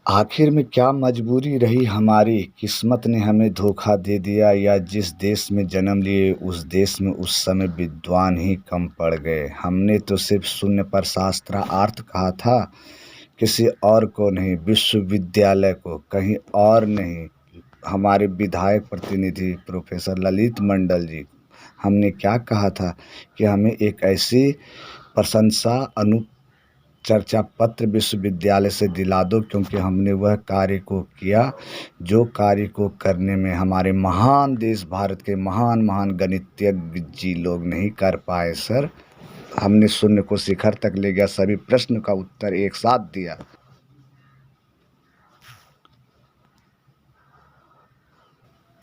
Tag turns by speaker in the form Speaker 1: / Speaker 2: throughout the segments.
Speaker 1: आखिर में क्या मजबूरी रही हमारी, किस्मत ने हमें धोखा दे दिया या जिस देश में जन्म लिए उस देश में उस समय विद्वान ही कम पड़ गए। हमने तो सिर्फ शून्य पर शास्त्रार्थ कहा था, किसी और को नहीं, विश्वविद्यालय को, कहीं और नहीं। हमारे विधायक प्रतिनिधि प्रोफेसर ललित मंडल जी, हमने क्या कहा था कि हमें एक ऐसी प्रशंसा चर्चा पत्र विश्वविद्यालय से दिला दो, क्योंकि हमने वह कार्य को किया जो कार्य को करने में हमारे महान देश भारत के महान महान गणितज्ञ जी लोग नहीं कर पाए सर। हमने शून्य को शिखर तक ले गया, सभी प्रश्न का उत्तर एक साथ दिया।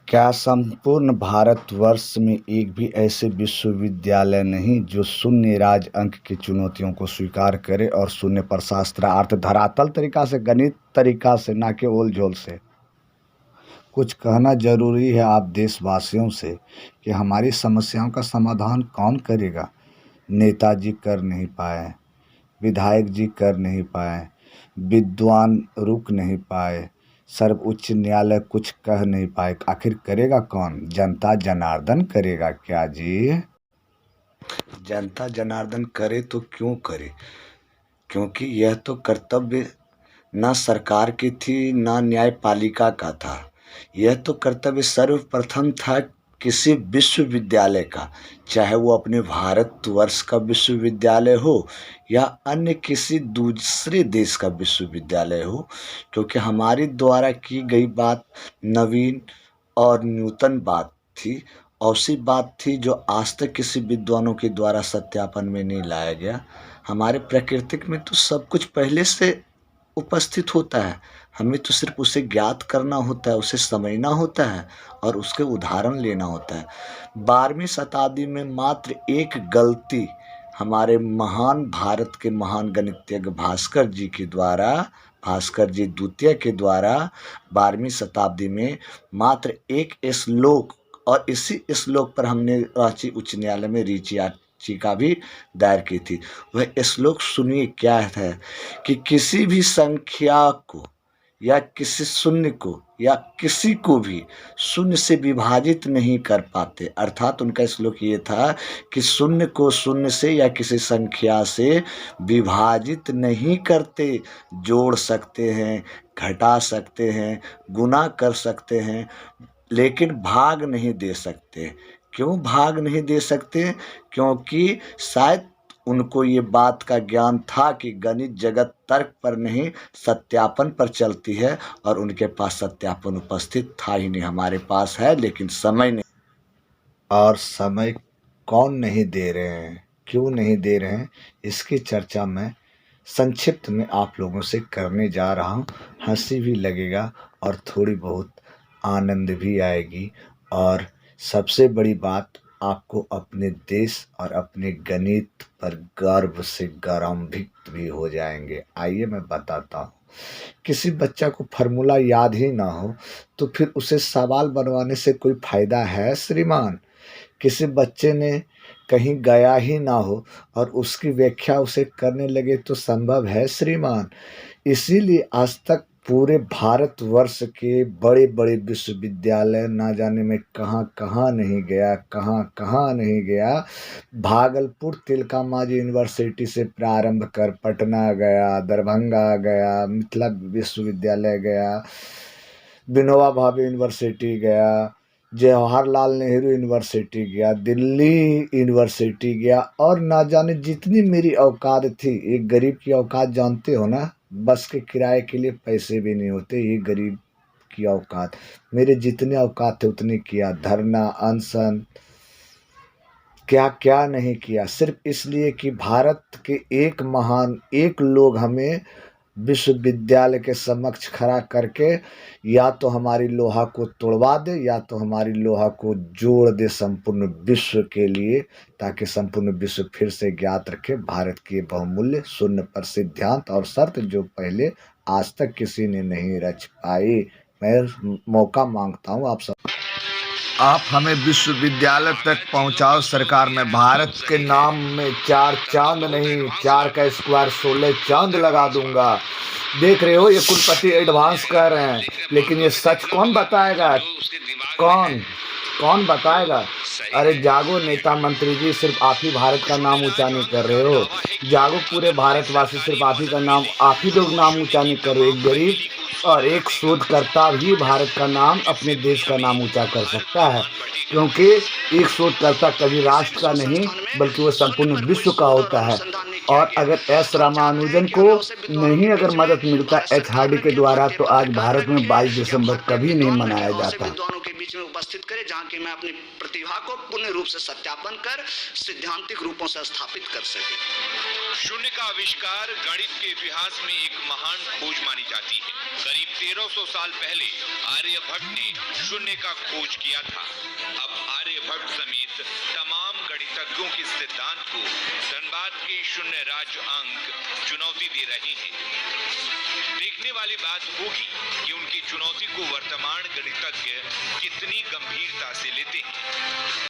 Speaker 1: क्या संपूर्ण भारतवर्ष में एक भी ऐसे विश्वविद्यालय नहीं जो शून्य राज अंक की चुनौतियों को स्वीकार करे और शून्य पर शास्त्रार्थ धरातल तरीका से, गणित तरीका से, ना कि ओल झोल से। कुछ कहना जरूरी है आप देशवासियों से कि हमारी समस्याओं का समाधान कौन करेगा। नेताजी कर नहीं पाए, विधायक जी कर नहीं पाए, विद्वान रुक नहीं पाए, सर्वोच्च न्यायालय कुछ कह नहीं पाए, आखिर करेगा कौन? जनता जनार्दन करेगा क्या जी? जनता जनार्दन करे तो क्यों करे? क्योंकि यह तो कर्तव्य न सरकार की थी न न्यायपालिका का था। यह तो कर्तव्य सर्वप्रथम था किसी विश्वविद्यालय का, चाहे वो अपने भारतवर्ष का विश्वविद्यालय हो या अन्य किसी दूसरे देश का विश्वविद्यालय हो, क्योंकि हमारे द्वारा की गई बात नवीन और नूतन बात थी, ऐसी बात थी जो आज तक किसी विद्वानों के द्वारा सत्यापन में नहीं लाया गया। हमारे प्राकृतिक में तो सब कुछ पहले से उपस्थित होता है, हमें तो सिर्फ उसे ज्ञात करना होता है, उसे समझना होता है और उसके उदाहरण लेना होता है। 12वीं शताब्दी में मात्र एक गलती हमारे महान भारत के महान गणितज्ञ भास्कर जी द्वितीय के द्वारा 12वीं शताब्दी में मात्र एक श्लोक, और इसी श्लोक पर हमने रांची उच्च न्यायालय में रीच याचिका भी दायर की थी। वह श्लोक सुनिए क्या है कि किसी भी संख्या को या किसी शून्य को या किसी को भी शून्य से विभाजित नहीं कर पाते। अर्थात उनका श्लोक ये था कि शून्य को शून्य से या किसी संख्या से विभाजित नहीं करते, जोड़ सकते हैं, घटा सकते हैं, गुना कर सकते हैं, लेकिन भाग नहीं दे सकते। क्यों भाग नहीं दे सकते? क्योंकि शायद उनको ये बात का ज्ञान था कि गणित जगत तर्क पर नहीं सत्यापन पर चलती है, और उनके पास सत्यापन उपस्थित था ही नहीं। हमारे पास है लेकिन समय नहीं, और समय कौन नहीं दे रहे हैं, क्यों नहीं दे रहे हैं, इसकी चर्चा मैं संक्षिप्त में आप लोगों से करने जा रहा हूँ। हंसी भी लगेगा और थोड़ी बहुत आनंद भी आएगी, और सबसे बड़ी बात, आपको अपने देश और अपने गणित पर गर्व से गौरवान्वित भी हो जाएंगे। आइए मैं बताता हूँ। किसी बच्चा को फार्मूला याद ही ना हो तो फिर उसे सवाल बनवाने से कोई फायदा है श्रीमान? किसी बच्चे ने कहीं गया ही ना हो और उसकी व्याख्या उसे करने लगे तो संभव है श्रीमान? इसीलिए आज तक पूरे भारतवर्ष के बड़े बड़े विश्वविद्यालय ना जाने में कहाँ कहाँ नहीं गया, कहाँ कहाँ नहीं गया। भागलपुर तिलका मांझी यूनिवर्सिटी से प्रारंभ कर पटना गया, दरभंगा गया, मिथिला विश्वविद्यालय गया, विनोबा भावे यूनिवर्सिटी गया, जवाहरलाल नेहरू यूनिवर्सिटी गया, दिल्ली यूनिवर्सिटी गया, और ना जाने जितनी मेरी औकात थी। एक गरीब की औकात जानते हो ना, बस के किराए के लिए पैसे भी नहीं होते, ये गरीब की औकात। मेरे जितने औकात थे उतने किया, धरना, अनशन, क्या क्या नहीं किया, सिर्फ इसलिए कि भारत के एक महान एक लोग हमें विश्वविद्यालय के समक्ष खड़ा करके या तो हमारी लोहा को तोड़वा दे या तो हमारी लोहा को जोड़ दे संपूर्ण विश्व के लिए, ताकि संपूर्ण विश्व फिर से ज्ञात रखे भारत की बहुमूल्य शून्य पर सिद्धांत और शर्त जो पहले आज तक किसी ने नहीं रच पाई। मैं मौका मांगता हूँ आप सब। आप हमें विश्वविद्यालय तक पहुंचाओ सरकार। मैं भारत के नाम में 4 चांद नहीं, 4 का स्क्वायर 16 चांद लगा दूंगा। देख रहे हो, ये कुलपति एडवांस कह रहे हैं, लेकिन ये सच कौन बताएगा? कौन कौन बताएगा? अरे जागो नेता मंत्री जी, सिर्फ आप ही भारत का नाम ऊंचा नहीं कर रहे हो। जागो पूरे भारतवासी, सिर्फ आप ही का नाम, आप ही लोग नाम ऊंचा नहीं कर रहे हो। एक गरीब और एक शोधकर्ता भी भारत का नाम, अपने देश का नाम ऊंचा कर सकता है, क्योंकि एक शोधकर्ता कभी राष्ट्र का नहीं बल्कि वो संपूर्ण विश्व का होता है। और अगर एस रामानुजन को नहीं अगर मदद मिलता एच हार्डी के द्वारा, तो आज भारत में 22 दिसंबर कभी नहीं मनाया जाता।
Speaker 2: विद्वानों के बीच में उपस्थित करें, जहां कि मैं अपनी प्रतिभा को पूर्ण रूप से सत्यापन कर सिद्धांतिक रूपों से स्थापित कर सके।
Speaker 3: शून्य का आविष्कार गणित के इतिहास में एक महान खोज मानी जाती है। करीब 1300 साल पहले आर्यभट्ट ने शून्य का खोज किया था। अब आर्यभट्ट समेत तमाम गणितज्ञों के सिद्धांत को धनबाद के शून्य राज्य अंक चुनौती दे रहे हैं। देखने वाली बात होगी कि उनकी चुनौती को वर्तमान गणितज्ञ कितनी गंभीरता से लेते हैं।